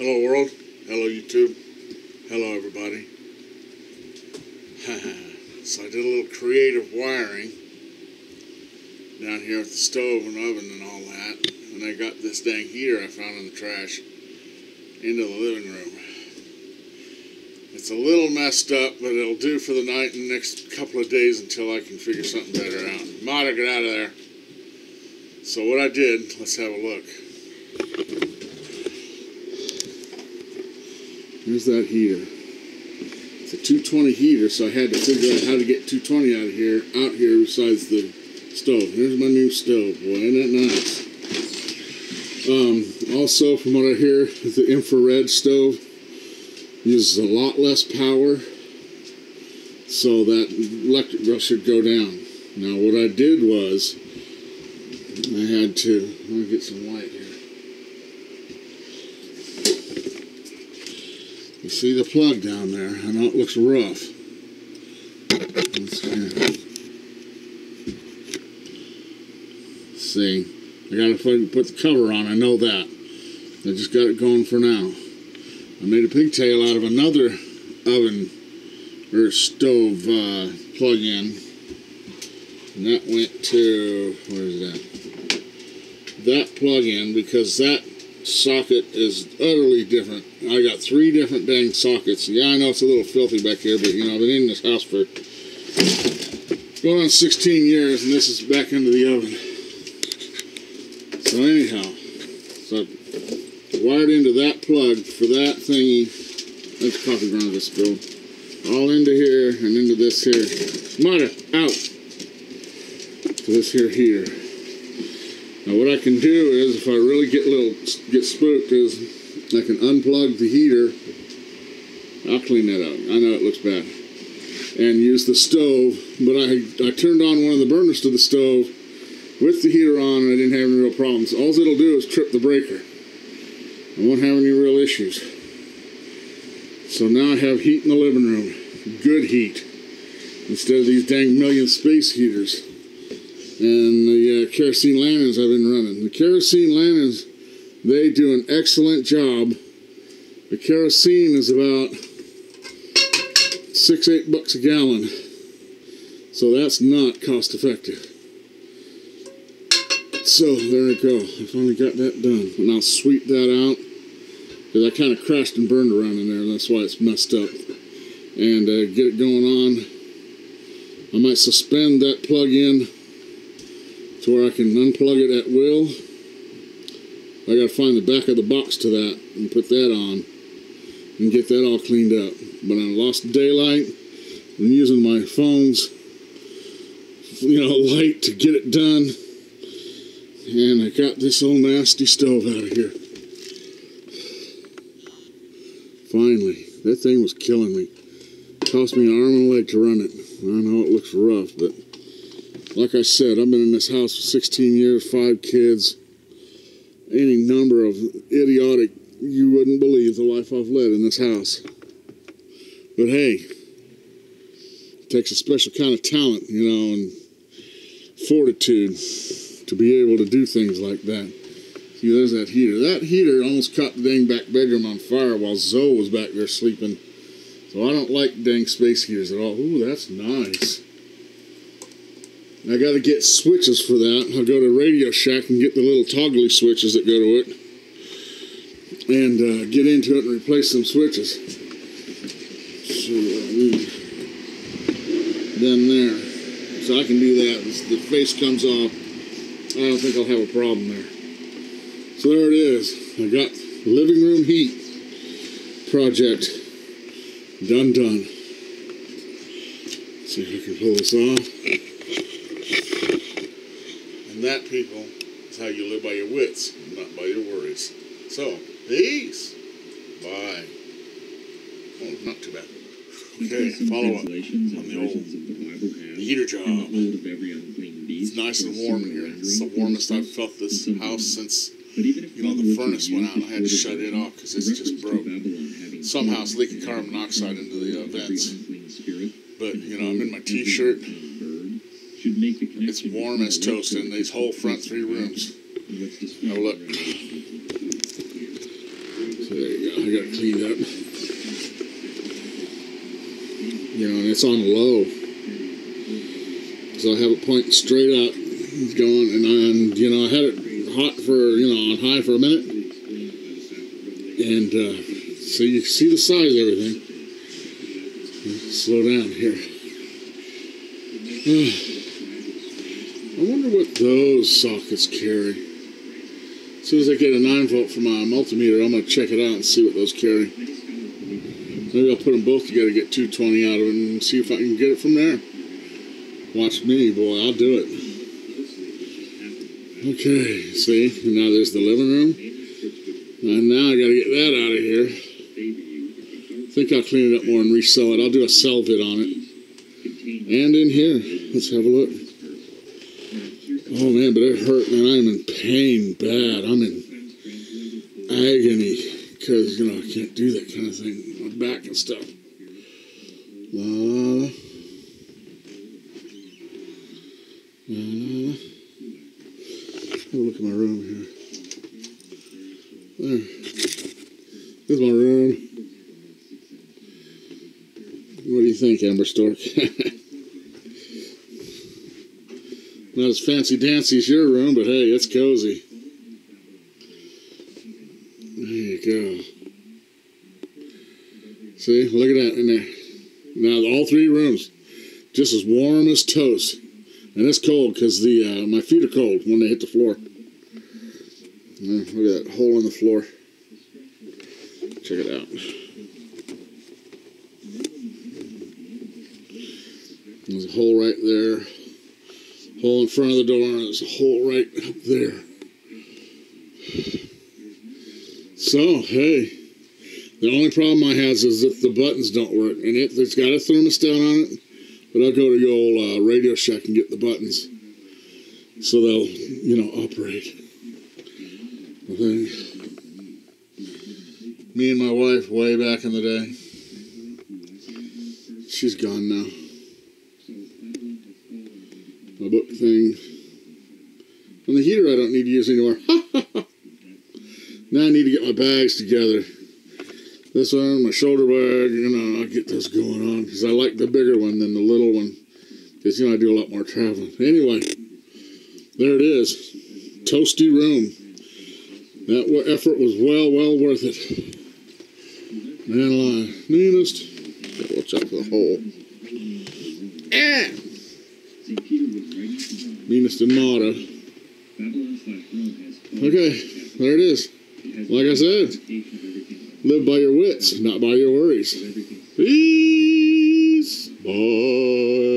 Hello world, hello YouTube, hello everybody. So I did a little creative wiring down here with the stove and oven and all that, and I got this dang heater I found in the trash into the living room. It's a little messed up, but it'll do for the night and the next couple of days until I can figure something better out. Mata, get out of there. So what I did, let's have a look. Here's that heater. It's a 220 heater, so I had to figure out how to get 220 out here besides the stove. Here's my new stove. Boy, isn't that nice? Also, from what I hear, the infrared stove uses a lot less power, so that electric bill should go down. Now, what I did was, I had to, let me get some light here. You see the plug down there? I know it looks rough. Let's see. I gotta put the cover on, I know that. I just got it going for now. I made a pigtail out of another oven or stove plug-in. And that went to, where is that? That plug-in, because that socket is utterly different. I got 3 different dang sockets. Yeah, I know it's a little filthy back here, but you know, I've been in this house for going on 16 years, and this is back into the oven. So anyhow, so I wired into that plug for that thingy. That's coffee ground I spilled. All into here and into this here. Mata, out! To this here heater. Now what I can do is, if I really get spooked, is I can unplug the heater. I'll clean that out. I know it looks bad. And use the stove, but I turned on one of the burners to the stove with the heater on, and I didn't have any real problems. All it'll do is trip the breaker. I won't have any real issues. So now I have heat in the living room. Good heat. Instead of these dang million space heaters. And the kerosene lanterns I've been running. The kerosene lanterns, they do an excellent job. The kerosene is about $6-8 a gallon. So that's not cost effective. So there I go. I finally got that done. And I'll sweep that out. Because I kind of crashed and burned around in there. That's why it's messed up. And get it going on. I might suspend that plug-in to where I can unplug it at will. I gotta find the back of the box to that and put that on and get that all cleaned up. But I lost daylight. I'm using my phone's, light to get it done. And I got this old nasty stove out of here. Finally, that thing was killing me. It cost me an arm and a leg to run it. I know it looks rough, but like I said, I've been in this house for 16 years, 5 kids, any number of idiotic, you wouldn't believe the life I've led in this house. But hey, it takes a special kind of talent, and fortitude to be able to do things like that. See, there's that heater. That heater almost caught the dang back bedroom on fire while Zoe was back there sleeping. So I don't like dang space heaters at all. Ooh, that's nice. I got to get switches for that. I'll go to Radio Shack and get the little toggly switches that go to it. And get into it and replace some switches. So, them there. So I can do that. The face comes off. I don't think I'll have a problem there. So there it is. I got living room heat project done. Let's see if I can pull this off. And that, people, is how you live by your wits, not by your worries. So, peace. Bye. Oh, not too bad. Okay, follow up on the old heater job. It's nice and warm in here. It's the warmest I've felt this house since, the furnace went out. I had to shut it off because it's just broke. Somehow it's leaking carbon monoxide into the vents. But, I'm in my t-shirt. It's warm as toast in these whole front 3 rooms. Now look. So there you go. I got cleaned up. You know, and it's on low. So I have it pointing straight up. It's going, and you know, I had it hot for, you know, on high for a minute. And so you see the size of everything. Slow down here. I wonder what those sockets carry. As soon as I get a 9-volt from my multimeter, I'm going to check it out and see what those carry. Maybe I'll put them both together, get 220 out of it, and see if I can get it from there. Watch me, boy, I'll do it. Okay, see, and now there's the living room. And now I got to get that out of here. I think I'll clean it up more and resell it. I'll do a sell vid on it. And in here, let's have a look. Oh man, but it hurt, man. I'm in pain bad. I'm in agony because, you know, I can't do that kind of thing. My back and stuff. La la la. La la la. Have a look at my room here. There. There's my room. What do you think, Amber Stork? Not as fancy-dancy as your room, but hey, it's cozy. There you go. See, look at that in there. Now, all 3 rooms, just as warm as toast. And it's cold because my feet are cold when they hit the floor. Look at that hole in the floor. Check it out. There's a hole right there. Hole in front of the door, and there's a hole right up there. So, hey, the only problem I have is if the buttons don't work. And it's got a thermostat on it, but I'll go to the old Radio Shack and get the buttons so they'll, you know, operate. Okay. Me and my wife way back in the day. She's gone now. My book thing. And the heater I don't need to use anymore. Now I need to get my bags together. This one, my shoulder bag, you know, I'll get those going on. Because I like the bigger one than the little one. Because, you know, I do a lot more traveling. Anyway, there it is. Toasty room. That effort was well worth it. Man alive. Meanest. Watch out for the hole. Ah! Meanest in Mata. Okay, there it is. Like I said, live by your wits, not by your worries. Peace. Bye.